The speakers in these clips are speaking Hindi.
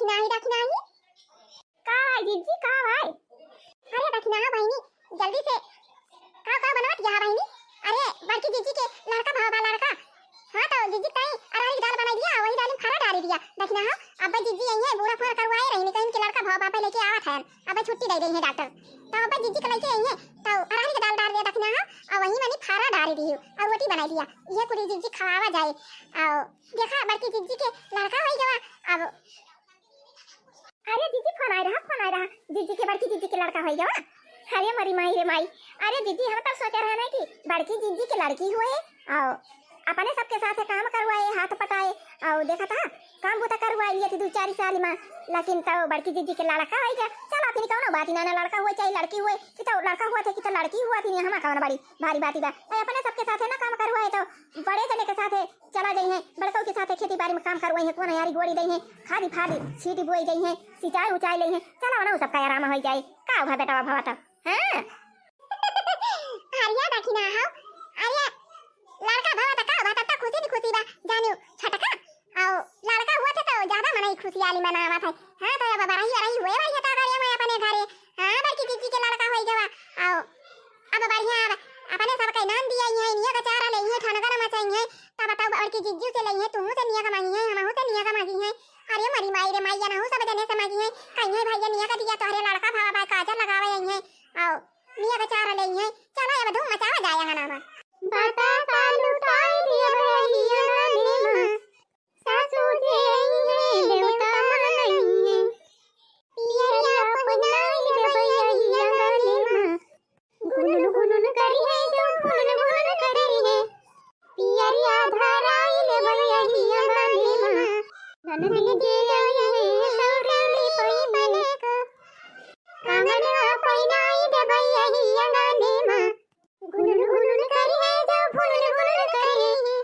दाखिना ही का जीजी का भाई। अरे दाखिना बहिनी जल्दी से का बनवत या बहिनी। अरे बड़की जीजी के लड़का भावा लड़का। हां तो जीजी कहीं अरहर की दाल बना दिया वही दाल में खरा डाल दिया। दाखिना अब जीजी यही है बूढ़ा फोन करवाए रही कहीं के लड़का भावा बापा लेके आवत है। अब छुट्टी दे रही है डॉक्टर तो अब जीजी के लेके आई है तो अरहर की दाल डाल दिया दाखिना और वही मैंने खरा डाल दी और रोटी बना दिया। ये पूरी जीजी खवावा जाए और देखा बड़की जीजी के लड़का होई गवा। अब अरे जीजी फोन आ रहा जीजी के बड़की जीजी के लड़का होई गवा। अरे मरी माई रे माई। अरे जीजी हम तो सोच रहे हैं कि बड़की जीजी के लड़की हुए और अपने सबके साथ काम करवाए हाथ पटाए और देखा था काम बुता करवाए लिए थी 2-4 साल में लेकिन तो बड़की जीजी के लड़का हो गया। चलो फिर कौन बात ही ना लड़का हुए चाहे लड़की हुए कि तो लड़का हुआ था कि तो लड़की हुआ थी हम कौन बड़ी भारी बात ही अपने सबके साथ है ना काम करवाए तो बड़े जने के साथ चला गई है बड़कों के साथ खेती बाड़ी में काम करवाई है कौन यारी गोड़ी गई है खादी फादी सीटी बोई गई है सिंचाई उचाई ली है। चलो ना सबका आराम हो जाए का हुआ बेटा भावा तो हां अरिया दाखिना हां अरिया लड़का भावा तो का बात तो खुशी बा जानो छटका और लड़का हुआ था तो ज्यादा मनाई खुशहाली मनावा था। हां तो अब बराही हुए भाई था घरे में अपने घरे। हां बड़की जीजी के लड़का होई गवा और अब बढ़िया अपने सब के नाम दिया है निया का चारा ले है ठनगर मचाई है तब बताओ बड़की जीजी से ले है तू से निया का मांगी है हम से निया का मांगी है। अरे मरी माई रे माई ना हो सब जने से मांगी है कहीं है भैया निया का दिया तो हरे लड़का भावा भाई काजल लगावे है और निया का चारा ले है। चलो अब धूम मचावा जाए है नामा बाता सालू ताई दिया भैया गाने में सासू जे है देवता नहीं है पियरिया पगनाई दे भैया गाने में गुनगुन करी है जो गुनगुन करी है पियरिया धराई ले भैया गाने में ननदी जे है सौरली पई बने को कांगना पईनाई दे भैया गाने में गुनगुन करी है जो गुनगुन करी है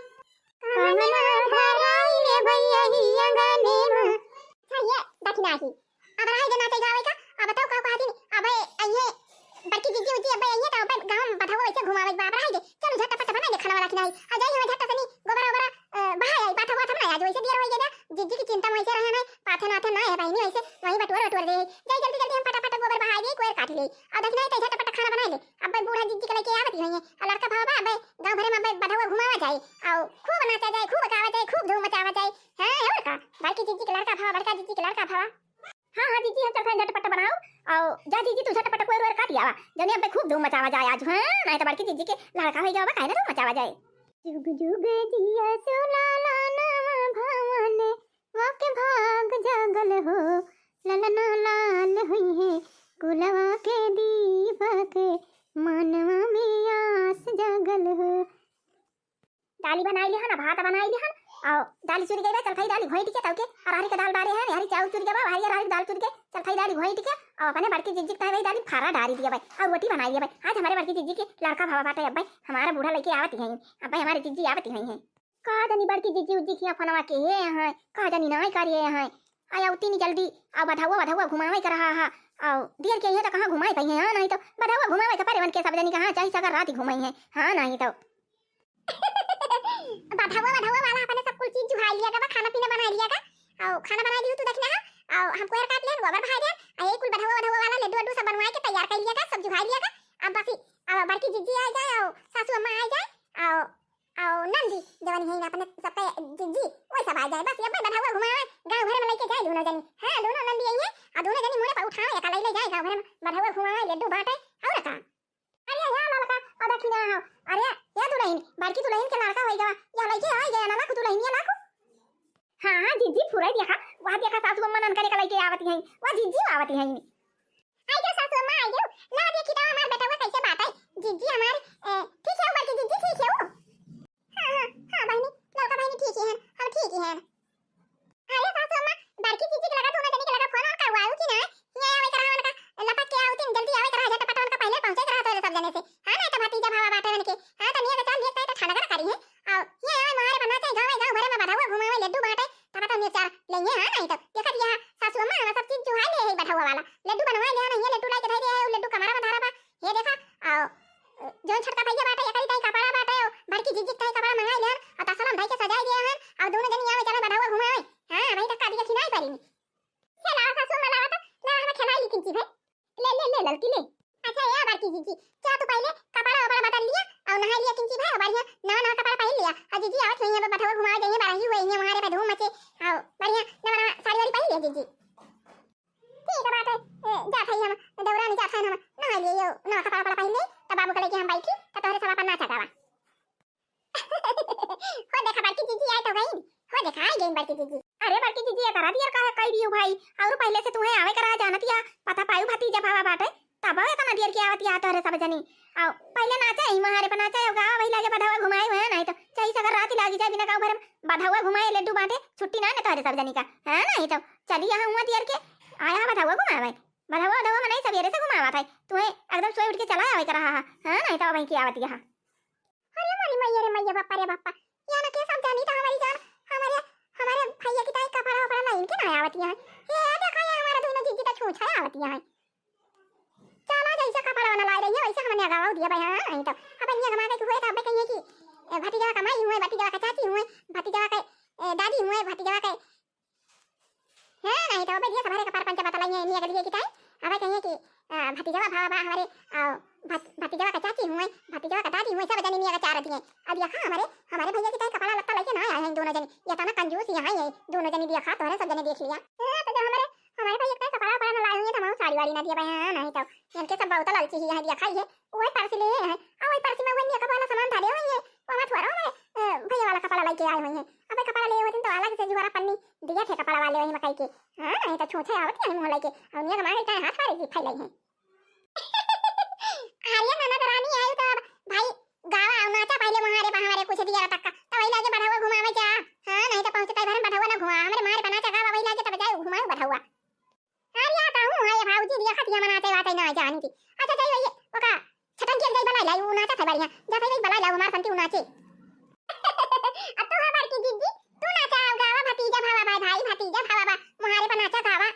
कांगना धराई ले भैया गाने में। ये दखना ही अब रहा देना चाहिए गावे का। अब बताओ का कहती अब ये बड़की जीजी उजी अब ये तो अब गांव बताओ ऐसे घुमावे बाप रहा दे चलो झटपट बना दे खाना वाला खिलाई आ जाई हम झट सनी गोबरा बहाई आई बात हुआ था ना आज वैसे दियर हो गया जीजी की चिंता में ऐसे रहना है पाथे नाथे ना है बहनी ऐसे वही बटोर दे जाई जल्दी हम फटाफट गोबर बहाई दे कोई काट ले और दखना तो झटपट खाना बना ले। अब बूढ़ा जीजी के लेके आवत है और लड़का भावा अब गांव भरे में बताओ घुमावा जाए और खूब नाचा जाए खूब गावा जाए खूब धूम मचावा जाए। हां और का बड़की जीजी के लड़का भावा बड़का जीजी के लड़का भावा। हां जीजी हम चल झटपट बनाओ और जा जीजी तू झटपट कोई रोर काट आवा जने अब खूब धूम मचावा जाए आज। हां नहीं तो बड़की जीजी के लड़का हो जावा काहे ना धूम मचावा जाए। जुग जुग जिया सुलाला नाम भवाने वाके भाग जागल हो ललना लाल हुई है कुलवा के दीपक मनवा में आस जागल हो। दाली बनाई ली हन भात बनाई ली हन और दाल चुरी गई चल खाई दाल घोई टिके तौके अरहर के दाल डाले हैं हरी चावल चुरी गवा भाई अरहर दाल चुरी के चल खाई दाल घोई टिके और अपने बड़की जीजी का भाई दाल फारा डाल दिया भाई और रोटी बनाई है भाई। आज हमारे बड़की जीजी के लड़का भावा बाटे अब भाई हमारा बूढ़ा लेके आवत है अब भाई हमारी जीजी आवत है का जानी बड़की जीजी उजी खिया फनवा के है हां का जानी नाई करिए हां आया उतनी जल्दी आ बधावा घुमावे कर रहा है और देर के है तो कहां घुमाई पई है। हां नहीं तो बधावा घुमावे के पारे बन के सब जनी कहां चाहे सगर रात घुमाई है। हां नहीं तो बधावा वाला अपने सब कुछ चीज जुहा लिया का खाना पीना बना लिया का और खाना बना दी तू देखना है और हमको यार काट ले गोबर भाई दे आ एक कुल बधावा वाला लड्डू सब बनवा के तैयार कर लिया का सब जुहा लिया का। अब बस अब बड़की जीजी आ जाए और सासू अम्मा आ जाए और नंदी जवानी है अपने सबका जीजी वही सब आ जाए बस अब बधावा घुमावे गांव भर में लेके जाए दोनों जनी। हां दोनों नंदी आई है और दोनों जनी मुंह पर उठावे एक ले जाए गांव भर में बधावा घुमावे लड्डू बांटे और का। अरे यार लड़का और दखिना अरे या दुल्हन बड़की दुल्हन के लड़का होई गवा या लइके आ गया ना लाख दुल्हन या लाख। हां जीजी पूरा देखा वहां देखा सासू अम्मा नन करे लइके आवती है वहां जीजी आवती है आई जो सासू अम्मा आई जो ना देखी तो हमार बेटा वो कैसे बात है जीजी हमार ठीक है बड़की जीजी ठीक है वो। हां बहनी लड़का बहनी ठीक है हम ठीक है। अरे सासू अम्मा बड़की जीजी के लगा दोनों जनी के लगा फोन ऑन करवाओ कि ना ये आवे करा उनका लपक के आवती जल्दी आवे करा झटपट उनका पहले पहुंचे करा तो सब जने से। हां ना तो भतीजा भावा बाटे बन के हां तो निया का चाल देखता है तो ठनगर करी है और ये आवे मारे बनाते गांव भरे में बधावा घुमावे लड्डू बांटे तब तो मिर्चा लेंगे। हां नहीं तो देखा दिया सासू अम्मा सब चीज जुहा ले है बधावा वाला लड्डू बनवा ले ना ये लड्डू लाके धर दिया लड्डू कमरा में धारा बा ये देखा और जो छटका भैया बाटे एकरी ताई कपड़ा बाटे बड़की जीजी ताई कपड़ा मंगाई ले और तसलम भाई के सजाई दिया है और दोनों जनी आवे चले बधावा घुमावे। हां भाई तक का दिया खिनाई पारी किंची भाई ले ले ले लड़की ले। अच्छा या बार की जीजी क्या तू पहले कपड़ा वपड़ा बदल लिया और नहा लिया किंची भाई बढ़िया नवा नवा कपड़ा पहन लिया और जीजी आवत नहीं है बठावा घुमा जाइए बारही हुए हैं हमारे पे धूम मचे और बढ़िया नवा नवा साड़ी वाड़ी पहन लिया जीजी। ठीक है बात है जा भाई हम दौरा नहीं जाता हम नहा लिए यो नवा कपड़ा वपड़ा पहन ले तब बाबू को लेके हम बैठी तो तोरे सवा पर नाचा गावा। हो देखा बाकी जीजी आए तो गई हो देखा आई गई बाकी जीजी। अरे बाकी जीजी ये करा दिया का कह दियो भाई और पहले से तुम्हें आवे करा जानतिया पता पायु भतीजा भावा बाटे तब आवे तना दियर की आवतिया तोरे सब जनी आओ पहले नाचा ही महारे पर नाचा गावा वही लागे बधावा घुमाए हुए नहीं तो चाहिए सगर रात लागी जाए बिना गांव भर में बधावा घुमाए लड्डू बांटे छुट्टी ना तोरे सब जनी का है नहीं तो चली यहां हुआ दियर के आया बधावा घुमावे बधावा दवा में नहीं सवेरे से घुमावा था तुम्हें एकदम सोए उठ के चला आवे करा है नहीं तो वही की आवतिया। अरे मोरी मैया रे मैया बापा रे बापा या ना के सब जानी तो हमारी जान हमारे हमारे भैया की ताई कपड़ा वपड़ा नहीं के ना आवतिया है ये देखा ये हमारा दोनों जीजी तो छूछा आवतिया है चला जैसे कपड़ा वाला ला रही है वैसे हमने गावा दिया भाई हां नहीं तो अब ये गमा के हुए तो अब कहिए कि भतीजा का माई हुए भतीजा का चाची हुए भतीजा का दादी हुए भतीजा का है नहीं तो अब ये हमारे कपार पंच बता लाई है नहीं अगली की ताई अब कहिए कि भतीजा भावा हमारे भतीजा का चाची हुए भतीजा का दादी हुए सब जनी मियां का चार दिए अब यहां हमारे हमारे भैया की ताई कपड़ा लत्ता लेके ना आए हैं दोनों जनी ये तना कंजूस यहां है दोनों जनी देखा तो सब जने देख लिया तो जो हमारे भैया का कपड़ा वपड़ा ना लाए होंगे तो हम साड़ी वाड़ी ना दिया भाई हां नहीं तो इनके सब बहुत लालची है दिया खाई है वही पर्स ले है और वही पर्स में वही कपड़ा वाला सामान धारे हुए हैं वहां थोड़ा में भैया वाला कपड़ा लेके आए हुए हैं अब कपड़ा ले हुए तो अलग से जुआरा पन्नी दिया थे कपड़ा वाले वही मकई के हां नहीं तो छोटे आवत है मुंह लेके और ये हमारे का हाथ वाले की फैलाई है। आर्या नाना रानी आयु तो भाई गावा नाचा पहले हमारे कुछ दिया तक का तो वही लागे बढ़ावा घुमावे जा हां नहीं तो पहुंचते भरन बढ़ावा ना घुमा हमारे मारे बनाचा गावा वही लागे तब जाए घुमावे बढ़ावा आर्या का हूं है भाऊजी दिया खतिया मनाते बात ना जान की अच्छा चाहिए ये ओका छटन के गई बलाई लाई नाचा था बढ़िया जा भाई बलाई लाई हमार संती नाचे अब तो हमार की जीजी तू नाचा गावा भतीजा भावा भाई भतीजा भावा हमारे पर नाचा गावा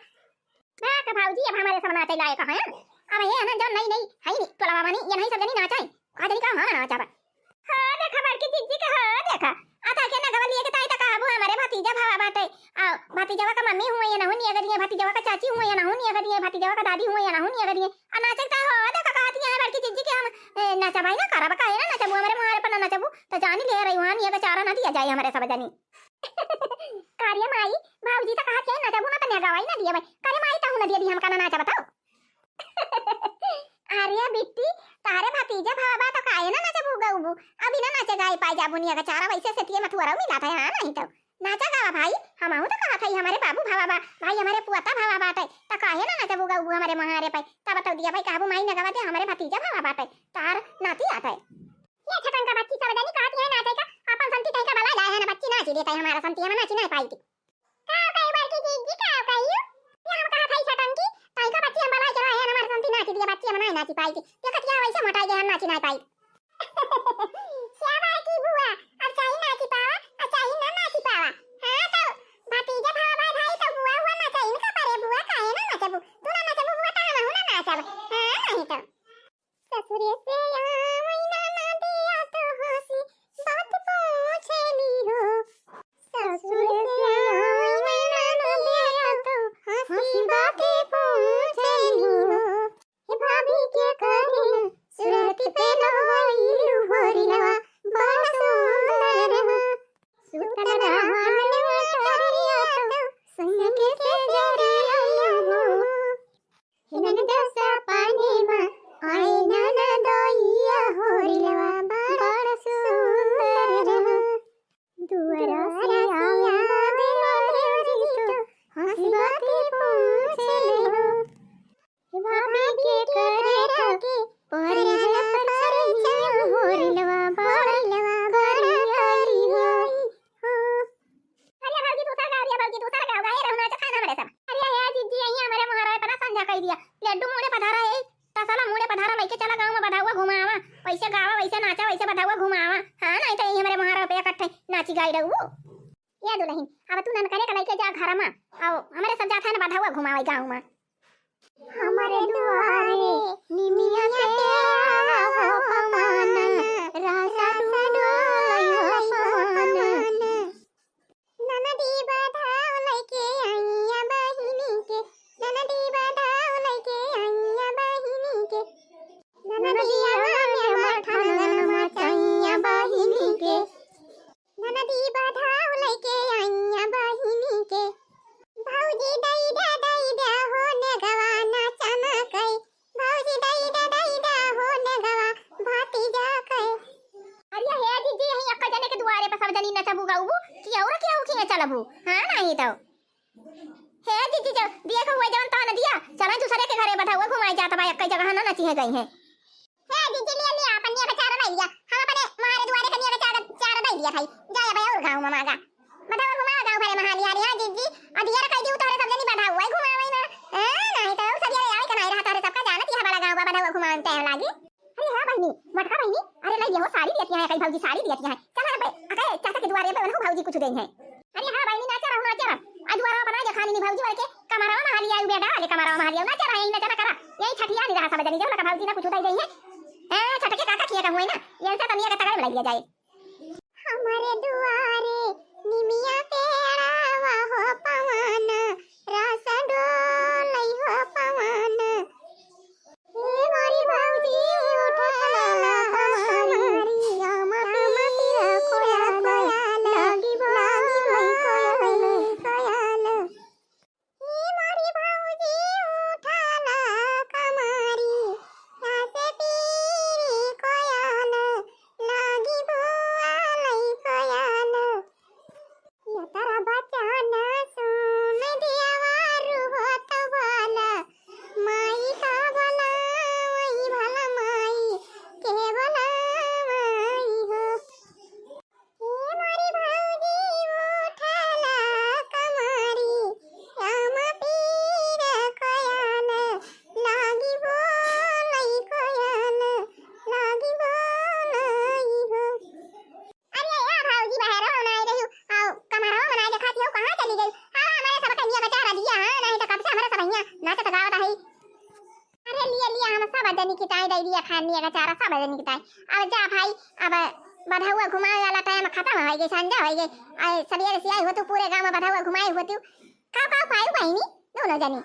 ना का भाऊजी अब हमारे सब नाचे लायक है अब ये ना जो नहीं है नहीं तोला मानी ये नहीं सब जनी नाचाए आदमी का हां नाचा बा हां देखा बार की जीजी का हां देखा आता के ना गवा लिए के ताई तक आबू हमारे भतीजा भावा बाटे आ भतीजा का मम्मी हुए या ना हुनी अगर ये भतीजा का चाची हुए या ना हुनी अगर ये भतीजा का दादी हुए या ना हुनी अगर ये आ नाचता हो देखा कहती है बार की जीजी के हम नाचा भाई ना करब का है ना नाचबू हमारे मुहारे पर ना नाचबू तो जानी ले रही वहां ये बेचारा ना दिया जाए हमारे सब जनी कार्य माई भाऊजी तो कहत है नाचबू ना तने गवाई ना दिया भाई कार्य माई ता ना दिया दी हमका ना नाचा बताओ। अरे बिट्टी तारे भतीजा भावा तो काहे ना नाचे बुगा उबू अभी ना नाचे गाय पाई जाबुनिया का चारा वैसे सेतिए मथुरा मिला था हां नहीं तो नाचा गावा भाई हम आऊ तो कहा था हमारे बाबू भावा भाई हमारे पुआता भावा बाटे तो काहे ना नाचे बुगा उबू हमारे महारे पे तब बता दिया भाई काबू माई ना गवा दे हमारे भतीजा भावा बाटे तार नाती आता है ये छटन का बच्ची सब जानी कहती है नाचे का अपन संती कहीं का भला लाए है ना बच्ची नाच देता है हमारा संती हम नाच नहीं पाई थी का कई बार की जीजी का कहियो ये हम कहा था छटन की ताई का बच्ची हम भला चला है हमारा संती नाच दिया बच्ची हम नहीं नाची पाई थी देखत क्या वैसे मोटाई गए हम नाची नहीं पाई श्यामा की बुआ अब चाहिए नाची पावा अब चाहिए ना नाची पावा हां तो भतीजा भावा भाई तो बुआ हुआ ना चाहिए इनका परे बुआ काहे ना नाचबू तू ना नाचबू बुआ ता हम ना नाचब हां नहीं तो ससुरे से मैना ना दिया तो हंसी बात पूछे ली हो ससुरे से मैना ना दिया तो हंसी बात पूछे ली हो हे भाभी के करे सूरत पे लवाई होरिलवा बड़ा सुंदर हो सुतल रहन में करिया तो संग के जरिया हो हिनन दसा पानी में आए ना दोइया होरिलवा बड़ा सुंदर हो दुआरा से आया दिल तो हंसी बातें पूछे हो हे भाभी के करे के परिया परिया होरिलवा बड़लवा करियाई होई हो अरे भाभी दूसरा गाया रहना तो खाना बड़े सब अरे यार जीजी यही हमारे महाराज पर संजा कह दिया लड्डू मुड़े पधारा है तसला मुड़े पधारा लेके चला गांव में बधावा घुमावा वैसे गावा वैसे नाचा वैसे बधावा घुमावा हां नहीं तो यही हमारे महाराज पे इकट्ठे नाची गाई रहू या दुल्हन अब तू नन करे लेके जा घर में आओ हमारे सब जाथा ने बधावा घुमावे गांव में हमारे दुआरे निमिया के आओ पमान रासा डोयो पमान ननदी बधाव लेके आईया बहिनी के ननदी बधाव लेके भाऊजी दैदा हो नगवा नाचना कै भाऊजी दैदा हो नगवा भातीजा कै। अरे हे दीदी यही अक्का जने के दुआरे पर सब जनी नचबू गाऊबू कि और क्या उखी चलबू हां नहीं तो हे दीदी जो दिया को हुए जवन तो न दिया चला दूसरे के घरे बैठा हुआ घुमाई जाता भाई अक्का जगह ना नची है गई है। हे दीदी ले अपन ने बेचारा भाई दिया हम अपने मारे दुआरे कनिया बेचारा भाई दिया भाई जाया भाई और गांव में मागा बता घुमा गांव भरे महाली यार हां दीदी अधियार कह दी उतारे सब जनी बैठा हुआ घुमावे ना नहीं तो सब यार आवे कनाई रहा तारे सबका जानत है बड़ा गांव बैठा हुआ घुमावन टाइम लागी। अरे हां बहनी मटका बहनी अरे ले हो साड़ी देती है कई भाऊजी साड़ी देती है चला भाई अके चाचा के दुआरे पे भाऊजी कुछ दें है। अरे हां बहनी नाचा रहा अदवारा बना जा खानी भाऊजी वाले के कमरा में महाली आई बेटा ले कमरा में महाली नाचा रहा नाचा करा यही छठिया नहीं रहा सब जनी जब भाऊजी ना कुछ उठाई गई है छटके काका किया का हुई ना ये सब तनिया का तगड़ में लिया जाए। हमारे दुआरे निमिया पेड़ा हो पवन रस डोलई हो पवन हे मारी भाऊजी उठला हमारी आमा तेरा खोया लागी भाई कोयल हे मारी भाऊजी उठला कमारी रासे पीरी कोयल लागी बोलई कोयल या तारा बचाना सुन दिया वारू हो तो भला माई का भला वही भला माई के भला माई हो हे मारी भाऊजी उठला कमारी राम पीर कोयल लागी बोलई कोयल लागी बोलई हो। अरे यार भाऊजी बाहर होना आई रही आओ कमरा में बनाए दिखाती हो कहां चली गई हां हमारे सब कन्या बेचारा दिया हां नहीं तो कब से हमारे सब भैया नाचत गावत है। अरे लिया हम सब जनी की ताई दे दिया खानी का चारा सब जनी की ताई अब जा भाई अब बढ़ा हुआ घुमाए वाला टाइम खत्म हो गई संजा हो गई आई सवेरे से आई हो तो पूरे गांव में बढ़ा हुआ घुमाए हो तू का पाई बहनी दोनों जनी।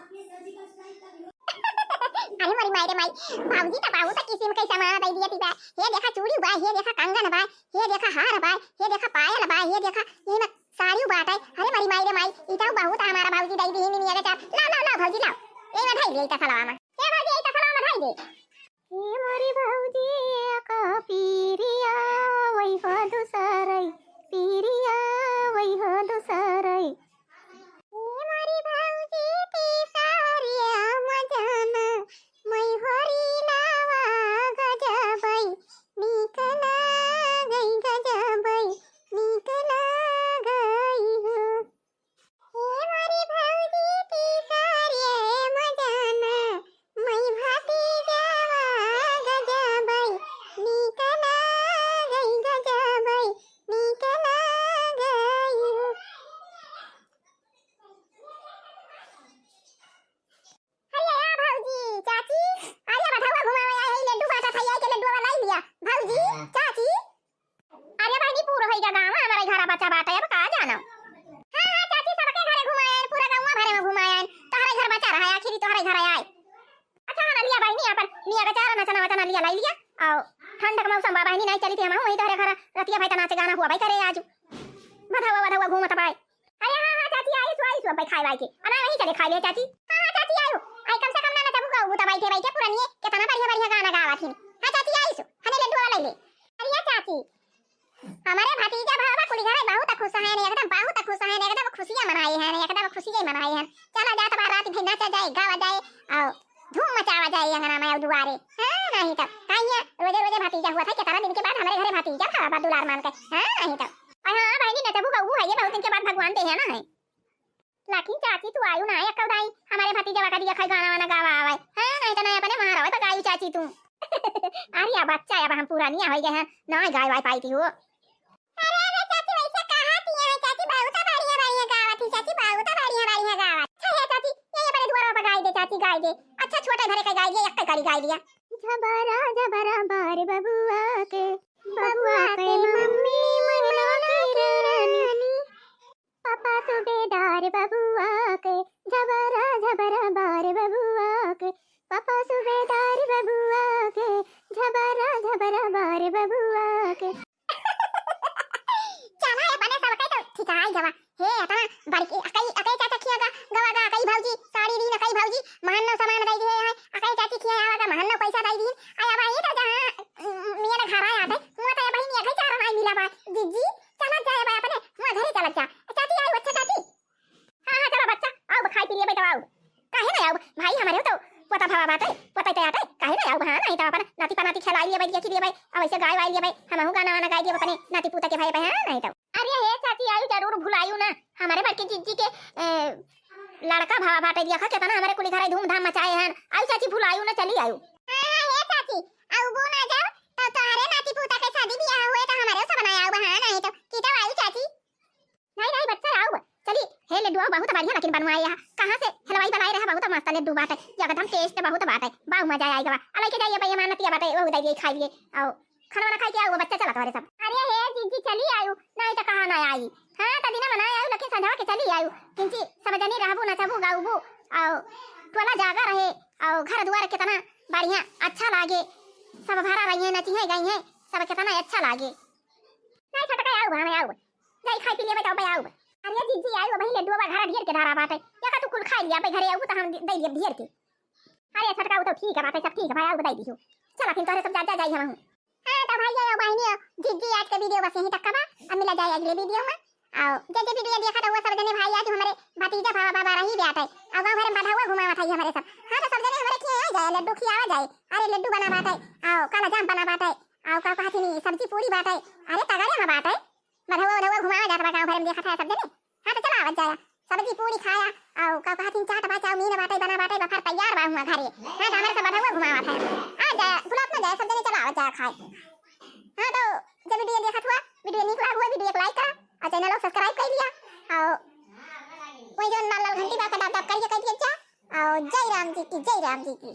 अरे मरी माई रे माई भाऊजी तो बाबू तो किसी में कैसा मार दे दिया तीबा ये देखा चूड़ी बा ये देखा कंगन बा ये देखा हार बा ये देखा पायल बा ये देखा ये ना साड़ी बात है। अरे मरी माई रे माई इता बहुत हमारा भाऊजी दई दी नहीं आगे चार ला भाऊजी ला ए में ढाई देता सलामा ए भाऊजी इता सलामा ढाई दे ए मरी भाऊजी का पीरिया वही हो दुसरई पीरिया वही हो दुसरई ए मरी भाऊजी ती सारिया मजाना मै हरी लावा गजबई निकला गई गजबई निकला गई हो हे मारी भाऊजी ती सारिया मजाना मै भाती जावा गजबई निकला गई गजबई निकला गई हो। अरे भाऊजी चाची अरे बताओ घुमावे आई है लड्डू बाटा खाई आई के लड्डू वाला लाई लिया भाऊजी चाची अरे भाई पूरा होइगा गांव हमारे घर बच्चा बाटा अब कहां जाना हां चाची सबके घरे घुमाए पूरा गांव भरे में घुमाए तोहरे घर बच्चा रहा आखिरी तोहरे घर आए अच्छा ना लिया भाई नहीं अपन लिया का चारा नचना वचना लिया लाई लिया आओ ठंड का मौसम बाबा नहीं चली थी हम वही तोहरे घर रतिया भाई नाच गाना हुआ भाई करे आज बधावा घूमत भाई। अरे हां चाची आई सो भाई खाई भाई के अना वही चले खा लिया चाची हां चाची आयो आई कम से कम ना तब गाऊ तो बैठे पूरा नहीं कितना बढ़िया गाना गावा थी हां चाची आई सो हने लड्डू वाला ले। अरे चाची हमारे भतीजा भावा कुड़ी घरे बहुत खुश है ने एकदम बहुत खुश है ने एकदम खुशियां मनाई है ने एकदम खुशियां मनाई है चला जा तो रात भी नाचा जाए गावा जाए और धूम मचावा जाए अंगना में दुआरे हां नहीं तो काइया रोजे भतीजा हुआ था कितना दिन के बाद हमारे घरे भतीजा था बदुलार मान के हां नहीं तो हां बहनी ने तबू गऊ है ये बहुत दिन के बाद भगवान दे है ना है लेकिन चाची तू आयु ना है कब दाई हमारे भतीजा का दिया खाई गाना वाना गावा आवे हां नहीं तो नहीं अपने मारा है तो गायु चाची तू अरे बच्चा अब हम पूरा नहीं हो गए हैं ना गाय वाई पाई थी हो। अरे चाची वैसे कहा थी चाची बहुत बढ़िया गावा थी चाची बहुत बढ़िया गावा अच्छा है चाची ये अपने द्वारा पर गाय दे चाची गाय दे अच्छा छोटे घरे का गाय दिया एक कड़ी गाय दिया झबरा बार बबुआ के मम्मी मना के रानी पापा सूबेदार बबुआ के झबरा बार बबुआ के पापा सूबेदार बबुआ के झबरा बार बबुआ के चला अपने सब के तो ठिकाई जवा हे अपना बड़की अकई चाचा खियागा ना आऊ भाई हमारे तो पोता भावा बाटे पोता ते आटे काहे ना आऊ हां नहीं तो अपन नाती पनाती खिलाई लिए भाई के लिए भाई अब ऐसे गाय वाई लिए भाई हमहु गाना वाना गाई लिए अपने नाती पुता के भाई भाई हां नहीं तो अरे हे चाची आयु जरूर भुलायू ना हमारे बड़की जीजी के लड़का भावा बाटे दिया खा केतना हमारे कुली घरे धूमधाम मचाए हन आयु चाची भुलायू ना चली आयु हां हे चाची आऊ बो ना जाओ तो तोहरे नाती पुता के शादी बियाह हुए तो हमारे सब बनाया आऊ हां नहीं तो कीटा आयु चाची नहीं नहीं बच्चा आऊ चली हे लड्डू बहुत बढ़िया लेकिन बनवाए यहाँ कहां से हलवाई बनाए रहा बहुत मस्त लड्डू बाटे एकदम टेस्ट बहुत बाटे बाऊ मजा आएगा अलग के जाइए भैया मानतिया बाटे वो दे खाई लिए आओ खाना वाना खाई के आओ बच्चा चला तुम्हारे सब अरे हे जीजी चली आयु नहीं तो कहां ना आई हां तदिना मनाए आयु लखे संझा के चली आयु किंची सब जनी रहबू नचबू गाऊबू आओ टोला जागा रहे आओ घर दुआर कितना बढ़िया अच्छा लागे सब भरा रही है नची है गई है सब कितना अच्छा लागे नहीं छटका आऊ हमें आऊ जाई खाई पी लिए बताओ भाई आऊ अरे जीजी आयु भाई लड्डू बा घर ढेर के धारा बाटे या का तू कुल खा लिया भाई घरे आऊ तो हम दे लिए ढेर के अरे छटका तो ठीक है बाटे सब ठीक है भाई आऊ बताई दियो चला फिर तोरे सब जा जाई हम हां तो भाई आऊ बहनी जीजी आज का वीडियो बस यहीं तक का बा अब मिला जाए अगले वीडियो में आओ जे वीडियो देखा तो वो सब जने भाई आज हमारे भतीजा भावा बाबा रही बेटा अब गांव घर में बाधा हुआ घुमावा था हमारे सब हां तो सब जने हमारे के आ जाए लड्डू खियावा जाए अरे लड्डू बना बाटे आओ काला जाम बना बाटे आओ का कहती नहीं सब्जी पूरी बाटे अरे तगड़े में बाटे बाधा हुआ घुमावा जाता गांव घर में देखा था सब जने हां तो चला आवाज जाया सब्जी पूरी खाया आओ का कहती चाट बा चाउमीन बाटे बना बाटे बफर तैयार बा हुआ घरे हां तो हमारे सब बाधा हुआ घुमावा था आ जाए गुलाब में जाए सब जने चला आवाज जाया खाए हां तो जब वीडियो देखा हुआ वीडियो निकला हुआ वीडियो को लाइक करा और चैनल को सब्सक्राइब कर लिया और वही जो लाल लाल घंटी बा का दब दब करिए और जय राम जी की